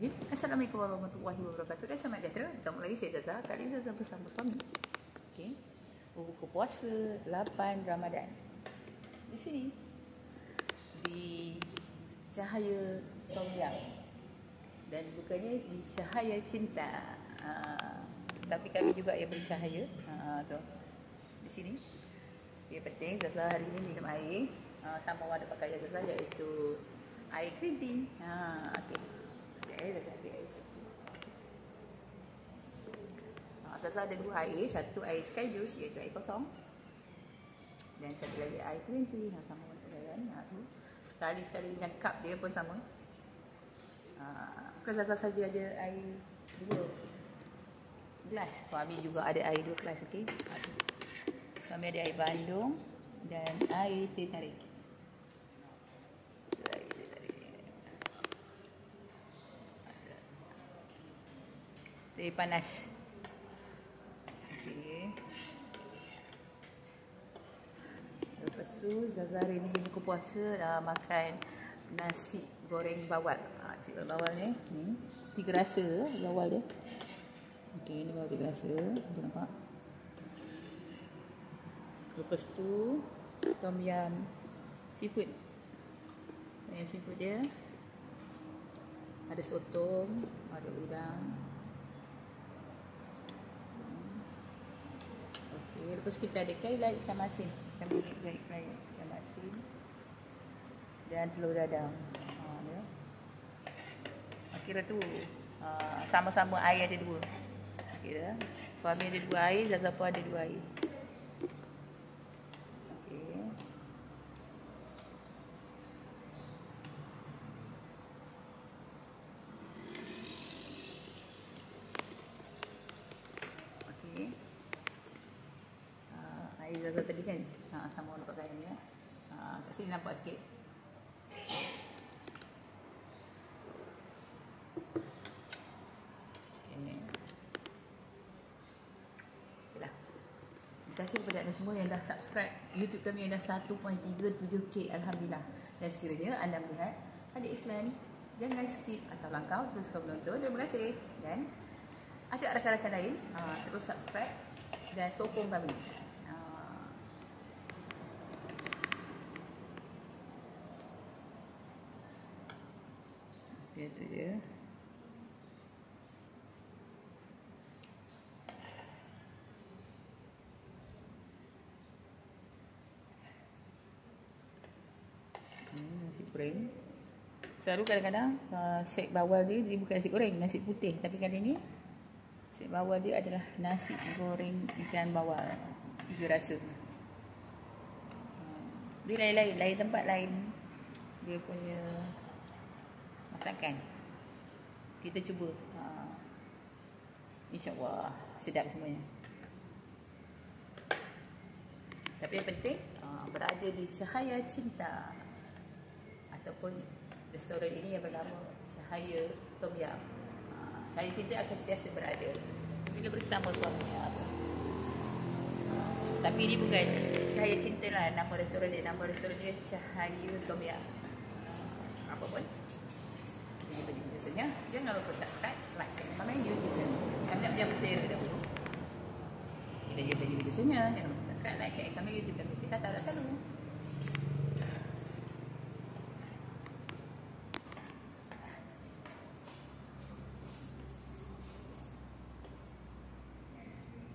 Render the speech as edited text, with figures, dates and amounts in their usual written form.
Assalamualaikum warahmatullahi wabarakatuh. Dan selamat sejahtera. Bertemu lagi saya Zaza. Kali ini Zaza bersama suami. Okey. Berbuka puasa 8 Ramadan. Di sini di cahaya Tom Yam. Dan bukanya di cahaya cinta. Tapi kami juga yang bercahaya. Tu. Di sini. Dia penting Zaza hari ini minum air. Sama warna pakaian Zaza iaitu air green tea. Okey. Zaza ada dua air, satu air sky juice iaitu air kosong dan satu lagi air green tea sama kan. Tu sekali-sekali dengan cup dia pun sama. Bukan Zaza saja ada air 2 gelas, suami juga ada air 2 gelas. Okey. Suami ada air bandung dan air teh tarik. Teh panas. Okey. Lepas tu Zaza hari ni buka puasa makan nasi goreng bawal. Nasi goreng bawal ni 3 rasa bawal dia. Okey, ni bawal 3 rasa. Kita nampak. Lepas tu tom yum seafood. Tom yum seafood dia ada sotong, ada udang. Lepas kita ada kailan ikan masin. Kami buat kailan ikan masin dan telur dadar. Kira tu sama-sama air ada 2. Kira suami ada 2 air, Zaza pun ada 2 air. Okey. Okey. Air Zaza tadi kan sama warna pakaian dia. Kat sini nampak sikit. Okeylah. Terima kasih kepada anda semua yang dah subscribe YouTube kami yang dah 1.37k. Alhamdulillah. Dan sekiranya anda melihat ada iklan, jangan skip atau langkau, teruskan menonton. Terima kasih. Dan ajak rakan-rakan lain terus subscribe dan sokong kami. Itu dia. Nasi goreng. Selalu kadang-kadang set bawal dia jadi bukan nasi goreng, nasi putih. Tapi kali ni set bawal dia adalah nasi goreng ikan bawal 3 rasa. Dia lain-lain, lain tempat lain. Dia punya masakan. Kita cuba. InsyaAllah sedap semuanya. Tapi yang penting berada di cahaya cinta ataupun restoran ini yang bernama Cahaya Tom Yum. Cahaya cinta akan sentiasa berada bila bersama suaminya. Tapi ini bukan Cahaya Cinta lah nama restoran dia. Nama restoran dia Cahaya Tom Yum. Apa pun bagi biasanya, jangan lupa subscribe, like, share, komen YouTube kami. Kami nak berjaya bersama dahulu. Kita jumpa di video selanjutnya. Jangan lupa subscribe, like, share, komen YouTube kami. Kita tak ada selalu.